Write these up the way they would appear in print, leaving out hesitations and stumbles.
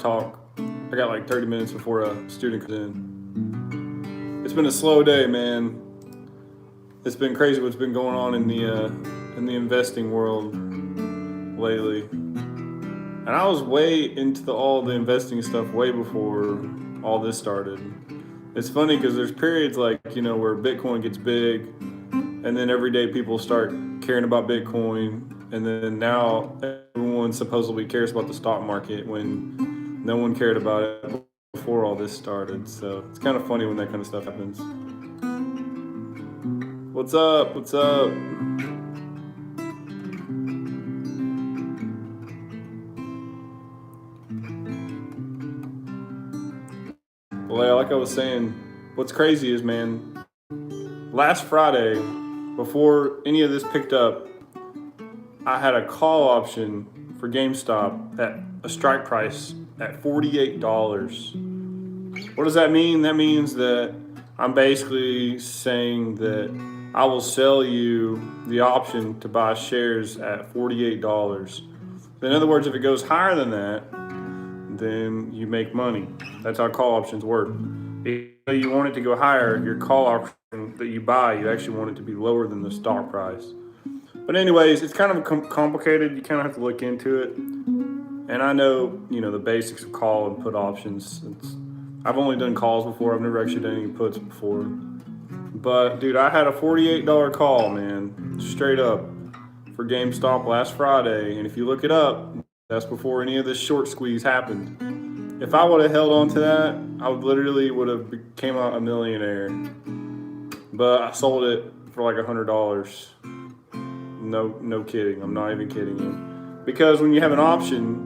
talk. I got like 30 minutes before a student comes in. It's been a slow day, man. It's been crazy what's been going on in the investing world lately. And I was way into all the investing stuff way before all this started. It's funny because there's periods like, where Bitcoin gets big, and then every day people start caring about Bitcoin, and then now everyone supposedly cares about the stock market when no one cared about it before all this started. So it's kind of funny when that kind of stuff happens. What's up? What's up? Well, yeah, like I was saying, what's crazy is, man, last Friday, before any of this picked up, I had a call option for GameStop at a strike price at $48. What does that mean? That means that I'm basically saying that I will sell you the option to buy shares at $48. In other words, if it goes higher than that, then you make money. That's how call options work. If you want it to go higher, your call option that you buy, you actually want it to be lower than the stock price. But anyways, it's kind of complicated. You kind of have to look into it. And I know, the basics of call and put options. I've only done calls before. I've never actually done any puts before. But dude, I had a $48 call, man, straight up, for GameStop last Friday. And if you look it up, that's before any of this short squeeze happened. If I would have held on to that, I would have became a millionaire. But I sold it for like $100. No kidding. I'm not even kidding you. Because when you have an option,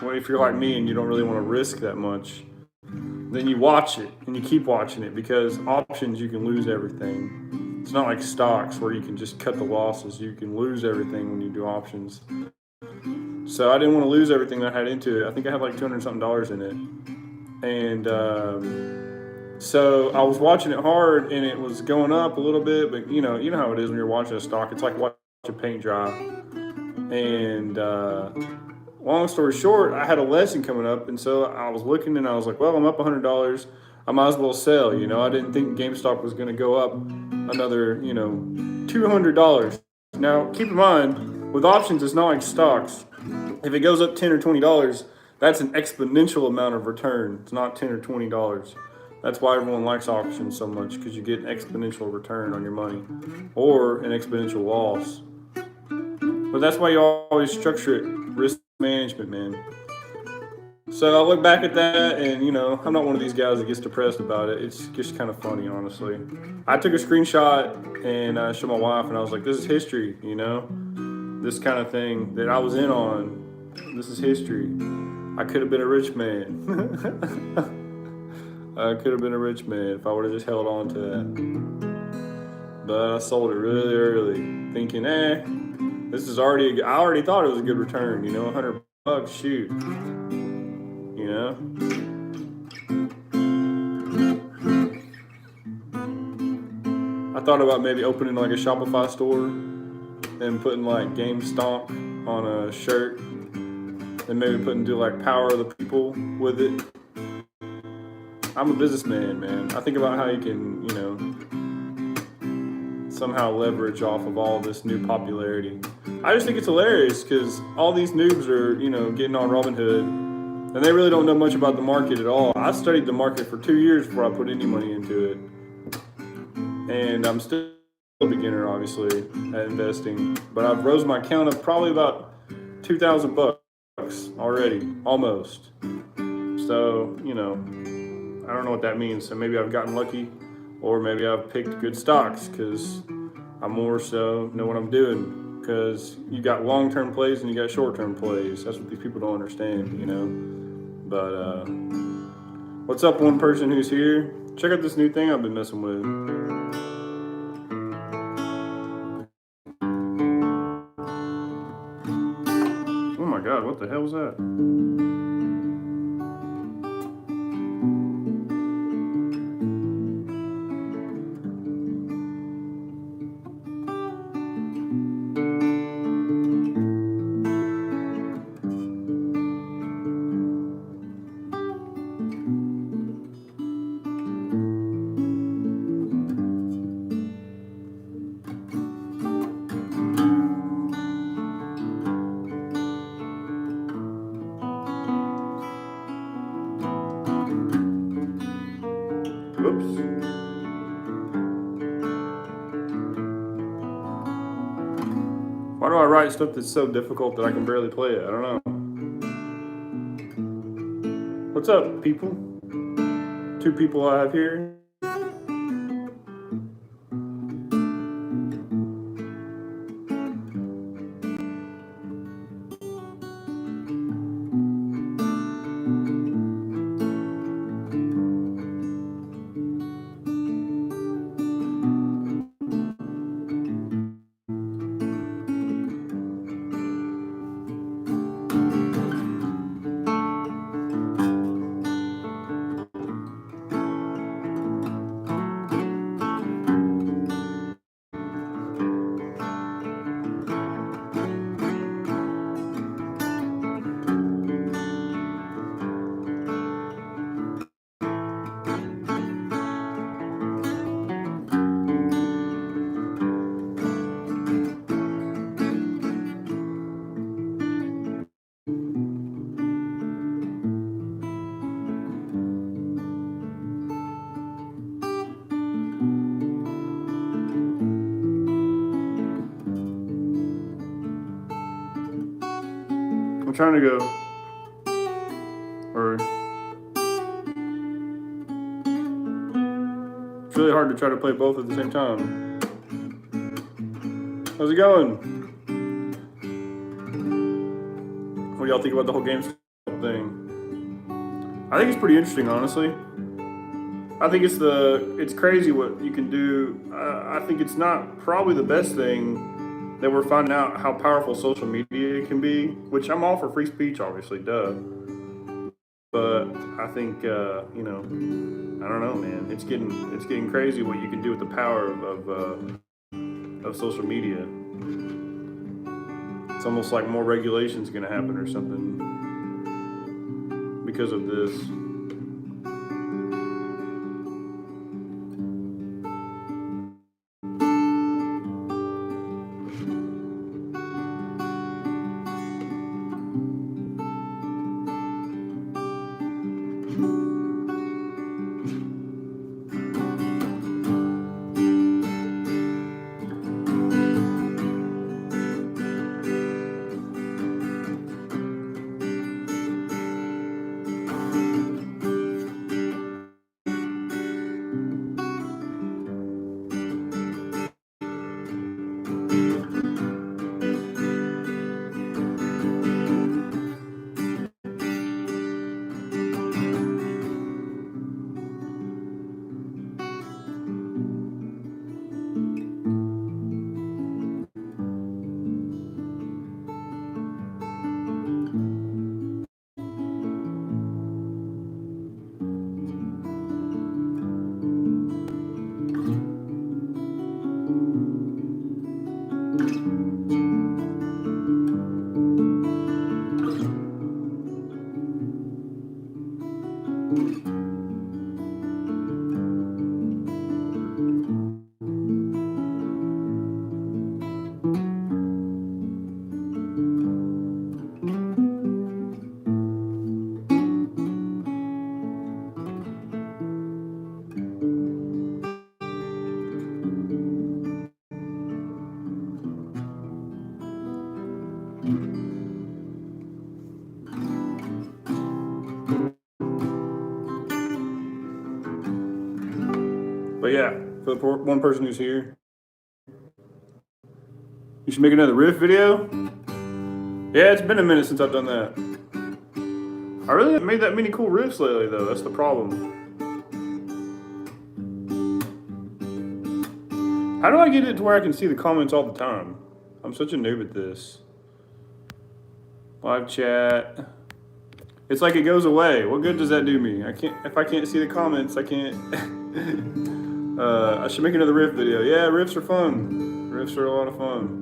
if you're like me and you don't really want to risk that much, then you watch it and you keep watching it, because options, you can lose everything. It's not like stocks where you can just cut the losses. You can lose everything when you do options. So I didn't want to lose everything that I had into it. I think I had like $200 something in it. And so I was watching it hard, and it was going up a little bit, but you know how it is when you're watching a stock. It's like watching paint dry. And long story short, I had a lesson coming up, and so I was looking, and I was like, well, I'm up $100. I might as well sell. I didn't think GameStop was going to go up another, $200. Now, keep in mind, with options, it's not like stocks. If it goes up $10 or $20, that's an exponential amount of return. It's not $10 or $20. That's why everyone likes options so much, because you get an exponential return on your money, or an exponential loss. But that's why you always structure it risk management, man. So I look back at that, and I'm not one of these guys that gets depressed about it. It's just kind of funny, honestly. I took a screenshot and showed my wife, and I was like, this is history, this kind of thing that I was in on. This is history. I could have been a rich man. I could have been a rich man if I would have just held on to that. But I sold it really early, thinking, this is I already thought it was a good return, $100, shoot. I thought about maybe opening like a Shopify store and putting like Gamestonk on a shirt, and maybe do like Power of the People with it. I'm a businessman, man. I think about how you can, somehow leverage off of all this new popularity. I just think it's hilarious because all these noobs are, getting on Robinhood, and they really don't know much about the market at all. I studied the market for 2 years before I put any money into it. And I'm still a beginner, obviously, at investing. But I've rose my account up probably about $2,000 already, almost. So, I don't know what that means. So maybe I've gotten lucky, or maybe I've picked good stocks because I more so know what I'm doing. Because you got long-term plays and you got short-term plays. That's what these people don't understand, But what's up, one person who's here? Check out this new thing I've been messing with. Oh my God, what the hell was that? Whoops. Why do I write stuff that's so difficult that I can barely play it? I don't know. What's up, people? 2 people I have here. I'm trying to go, or it's really hard to try to play both at the same time. How's it going? What do y'all think about the whole Gamestonk thing? I think it's pretty interesting, honestly. I think it's crazy what you can do. I think it's not probably the best thing that we're finding out how powerful social media can be, which I'm all for free speech, obviously, duh. But I think, I don't know, man. It's getting crazy what you can do with the power of social media. It's almost like more regulation's gonna happen or something because of this. But yeah, for the one person who's here, you should make another riff video. Yeah, it's been a minute since I've done that. I really haven't made that many cool riffs lately, though. That's the problem. How do I get it to where I can see the comments all the time? I'm such a noob at this. Live chat. It's like it goes away. What good does that do me? If I can't see the comments, I can't. I should make another riff video. Yeah, riffs are fun. Riffs are a lot of fun.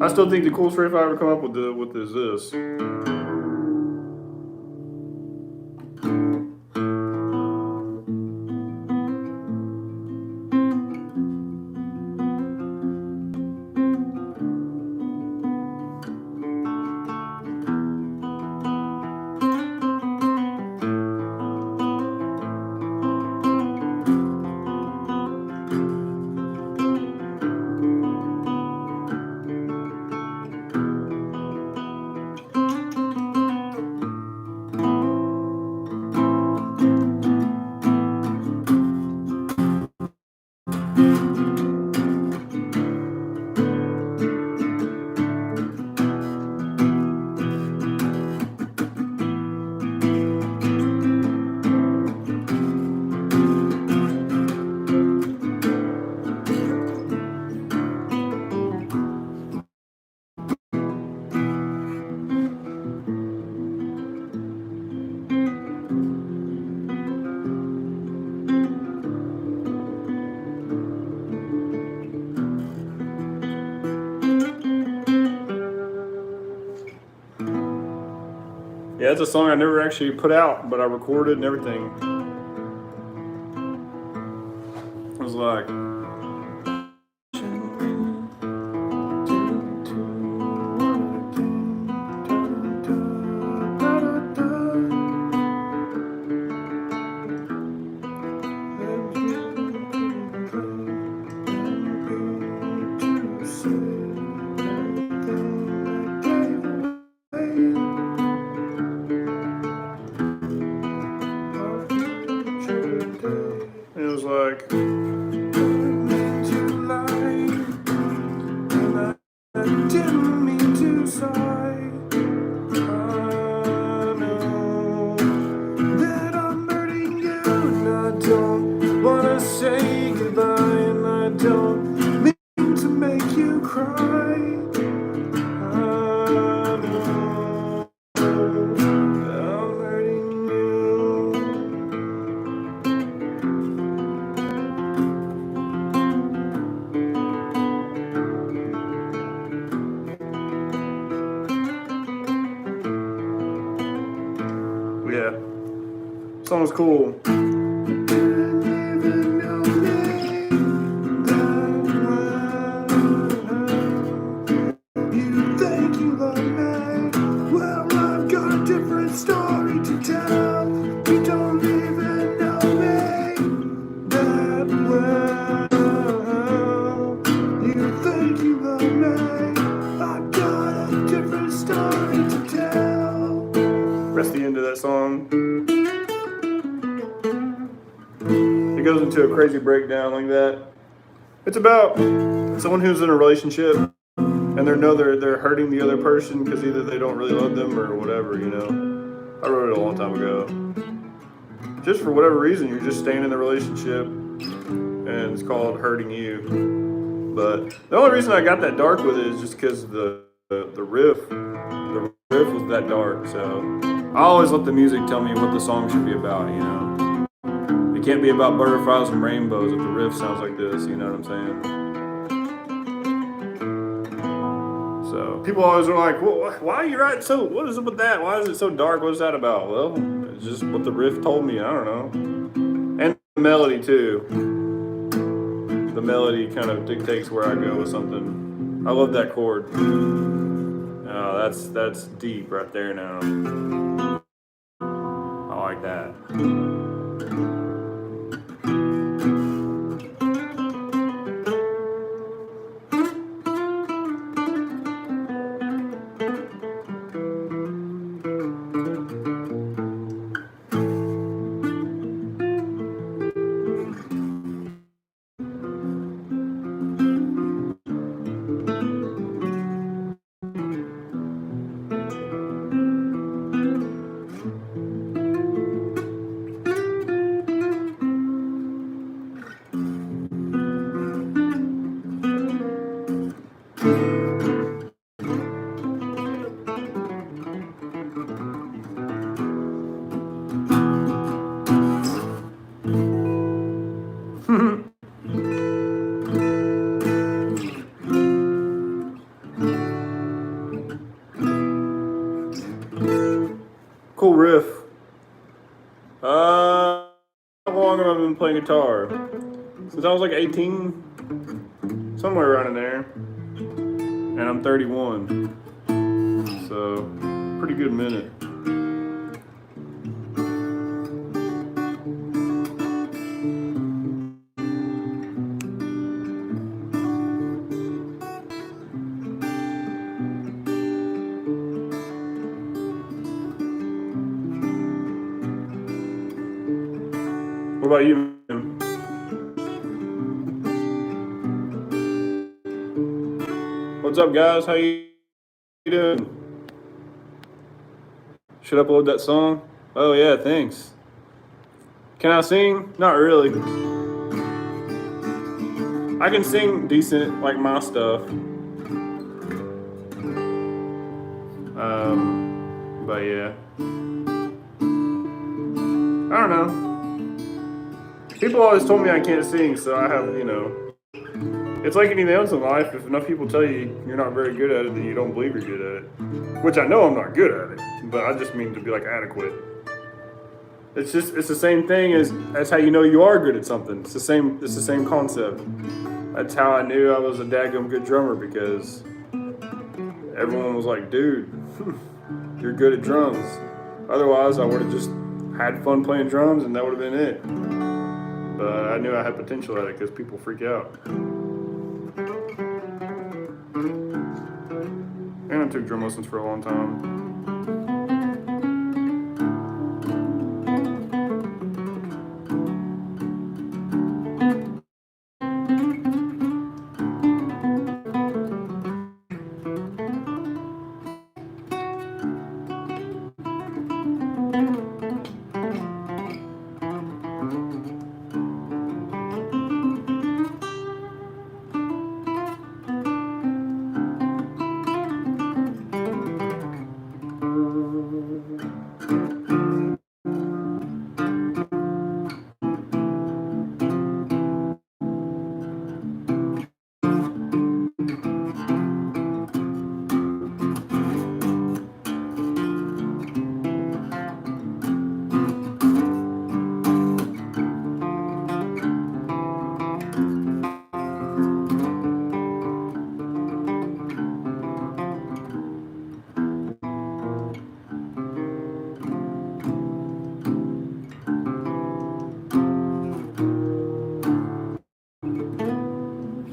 I still think the coolest riff I ever come up with is this. Yeah, it's a song I never actually put out, but I recorded and everything. It was like. It was like, didn't mean to sigh. I know that I'm hurting you, and I don't wanna say goodbye, and I don't mean to make you cry. I know I'm hurting you. Yeah, song was cool. You think you love me? Well, I've got a different story to tell. You don't even know me that well. You think you love me? I've got a different story to tell. That's the end of that song. It goes into a crazy breakdown like that. It's about someone who's in a relationship and they're hurting the other person because either they don't really love them or whatever, you know. I wrote it a long time ago. Just for whatever reason, you're just staying in the relationship, and it's called hurting you. But the only reason I got that dark with it is just because the riff was that dark. So I always let the music tell me what the song should be about, you know. It can't be about butterflies and rainbows if the riff sounds like this, you know what I'm saying? So people always are like, well, why are you writing so, what is it with that? Why is it so dark? What's that about? Well, it's just what the riff told me, I don't know. And the melody too. The melody kind of dictates where I go with something. I love that chord. Oh, that's deep right there now. I like that. Cool riff. How long have I been playing guitar? Since I was like 18, somewhere around in there. And I'm 31. So, pretty good minute. What about you, man? What's up, guys? How you doing? Should I upload that song? Oh yeah, thanks. Can I sing? Not really. I can sing decent, like my stuff. But yeah. I don't know. People always told me I can't sing, so I have, you know, It's like anything else in life. If enough people tell you you're not very good at it, then you don't believe you're good at it. Which I know I'm not good at it, but I just mean to be like adequate. It's the same thing as that's how you know you are good at something. It's the same concept. That's how I knew I was a daggum good drummer, because everyone was like, dude, you're good at drums. Otherwise I would have just had fun playing drums and that would have been it. But I knew I had potential at it because people freak out. And I took drum lessons for a long time.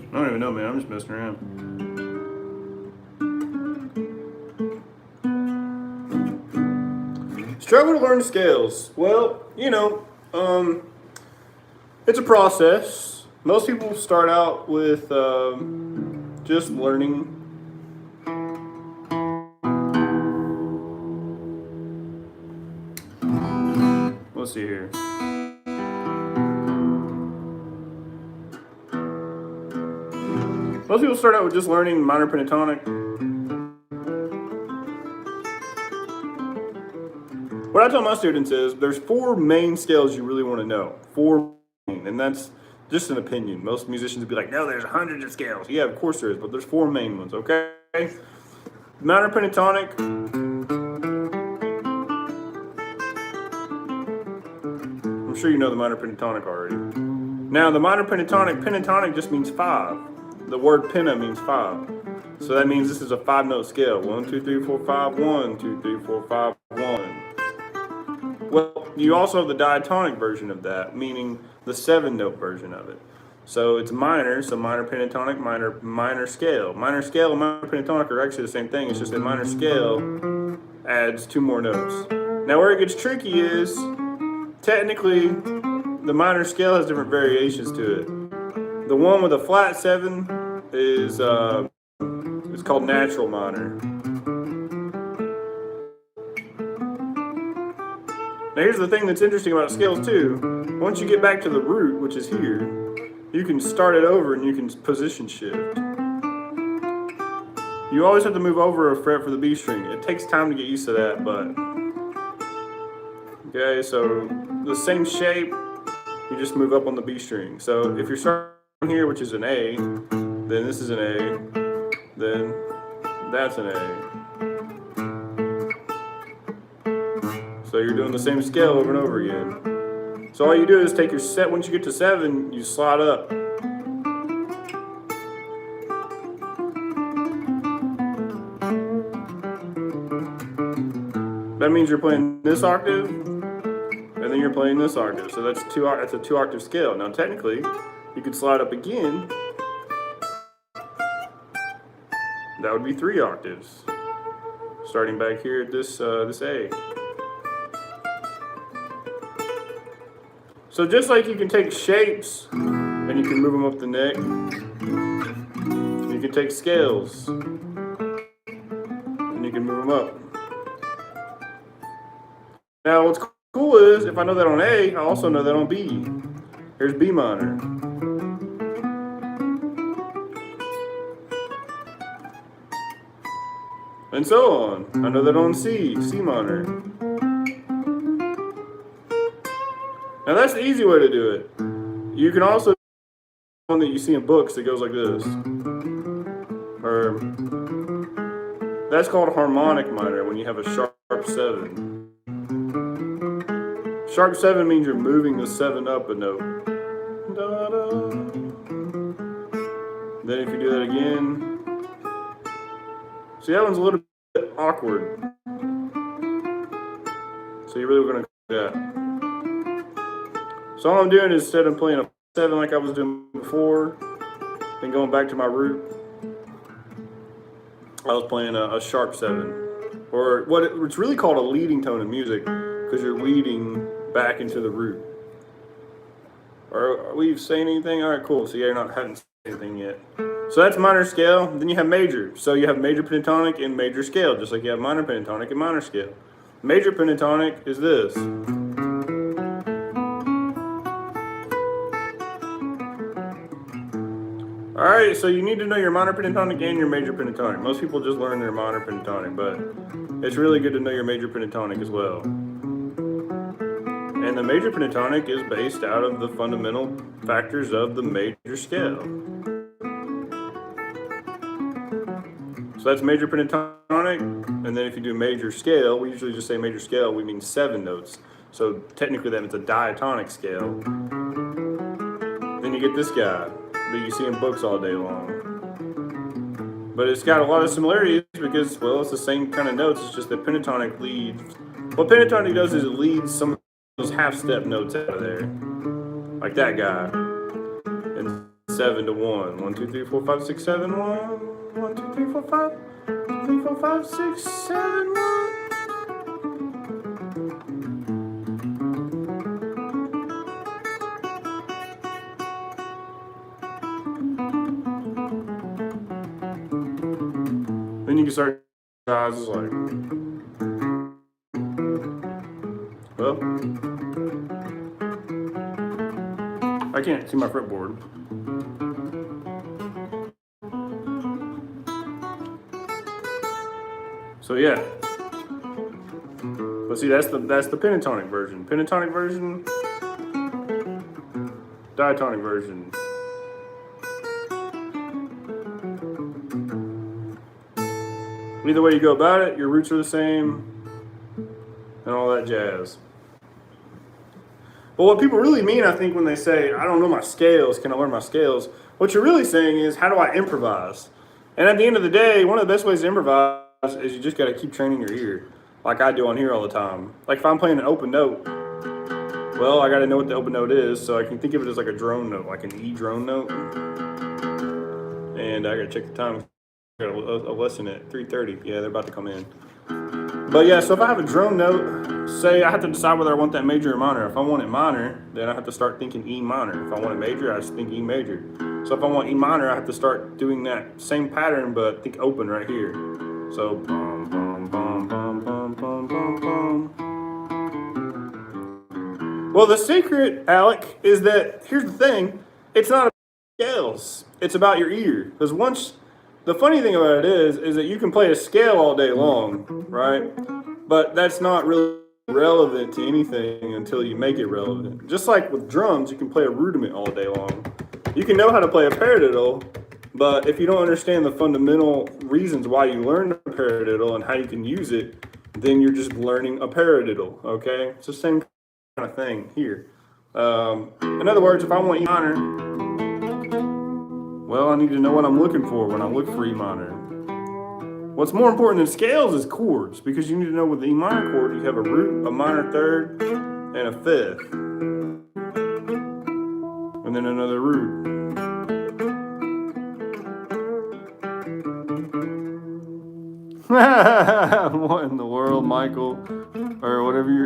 I don't even know, man. I'm just messing around. Struggle to learn scales. Well, it's a process. Most people start out with just learning. Let's see here. Most people start out with just learning minor pentatonic. What I tell my students is there's 4 main scales you really want to know. 4 main, and that's just an opinion. Most musicians would be like, no, there's hundreds of scales. Yeah, of course there is, but there's 4 main ones, okay? Minor pentatonic. I'm sure you know the minor pentatonic already. Now, the minor pentatonic just means 5. The word penna means 5. So that means this is a 5-note scale. 1, 2, 3, 4, 5, 1, 2, 3, 4, 5, 1. Well, you also have the diatonic version of that, meaning the 7-note version of it. So it's minor, so minor pentatonic, minor scale. Minor scale and minor pentatonic are actually the same thing. It's just that minor scale adds 2 more notes. Now where it gets tricky is, technically, the minor scale has different variations to it. The one with a flat 7 is it's called natural minor. Now here's the thing that's interesting about scales too. Once you get back to the root, which is here, you can start it over and you can position shift. You always have to move over a fret for the B string. It takes time to get used to that, but okay, so the same shape, you just move up on the B string. So if you're starting here, which is an A, then this is an A, then that's an A. So you're doing the same scale over and over again. So all you do is take your set, once you get to 7, you slide up. That means you're playing this octave, and then you're playing this octave. So that's a 2-octave scale. Now technically, you could slide up again. That would be 3 octaves. Starting back here at this A. So just like you can take shapes and you can move them up the neck, you can take scales and you can move them up. Now what's cool is if I know that on A, I also know that on B. Here's B minor. And so on. I know that on C, C minor. Now that's the easy way to do it. You can also one that you see in books that goes like this. Or that's called harmonic minor when you have a sharp 7. Sharp 7 means you're moving the 7 up a note. Da, da. Then if you do that again, see that one's a little bit awkward. So you really want to do that. So all I'm doing is instead of playing a 7 like I was doing before, and going back to my root, I was playing a sharp 7. Or it's really called a leading tone in music, because you're leading back into the root. Are we saying anything? All right, cool. So yeah, you're not having anything yet. So that's minor scale. Then you have major. So you have major pentatonic and major scale, just like you have minor pentatonic and minor scale. Major pentatonic is this. All right, so you need to know your minor pentatonic and your major pentatonic. Most people just learn their minor pentatonic, but it's really good to know your major pentatonic as well. And the major pentatonic is based out of the fundamental factors of the major scale. So that's major pentatonic, and then if you do major scale, we usually just say major scale, we mean 7 notes. So technically that means a diatonic scale. Then you get this guy that you see in books all day long. But it's got a lot of similarities because, well, it's the same kind of notes, it's just that pentatonic leads. What pentatonic does is it leads some of those half-step notes out of there. Like that guy. And 7 to 1. 1, 2, 3, 4, 5, 6, 7, 1. 1, 2, 3, 4, 5. 3, 4, 5, 6, 7, 1. Then you can start eyes like, well, I can't see my fretboard. So yeah, but see that's the pentatonic version. Pentatonic version, diatonic version. Either way you go about it, your roots are the same, and all that jazz. But what people really mean, I think, when they say, I don't know my scales, can I learn my scales? What you're really saying is, how do I improvise? And at the end of the day, one of the best ways to improvise is you just got to keep training your ear, like I do on here all the time. Like if I'm playing an open note, well, I got to know what the open note is, so I can think of it as like a drone note, like an E drone note. And I got to check the time. I got a lesson at 3:30. Yeah, they're about to come in. But yeah, so if I have a drone note, say I have to decide whether I want that major or minor. If I want it minor, then I have to start thinking E minor. If I want it major, I just think E major. So if I want E minor, I have to start doing that same pattern, but think open right here. So bum, bum, bum, bum, bum, bum, bum, bum. Well, the secret, Alec, is that here's the thing: it's not about scales; it's about your ear. Because the funny thing about it is that you can play a scale all day long, right? But that's not really relevant to anything until you make it relevant. Just like with drums, you can play a rudiment all day long. You can know how to play a paradiddle, but if you don't understand the fundamental reasons why you learned a paradiddle and how you can use it, then you're just learning a paradiddle, okay? It's the same kind of thing here. In other words, if I want E minor, well, I need to know what I'm looking for when I look for E minor. What's more important than scales is chords, because you need to know with the E minor chord, you have a root, a minor third, and a fifth. And then another root. What in the world, Michael? Or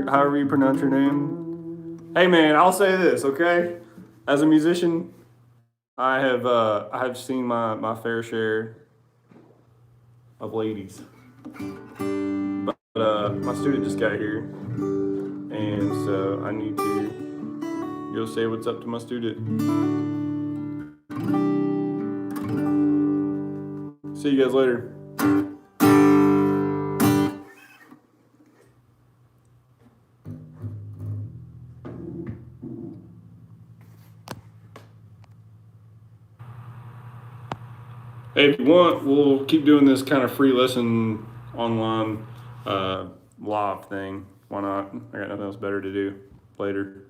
however you pronounce your name. Hey man, I'll say this, okay? As a musician, I have seen my fair share of ladies, but my student just got here, and so I need to go say what's up to my student. See you guys later. Hey, if you want, we'll keep doing this kind of free listen online live thing. Why not? I got nothing else better to do later.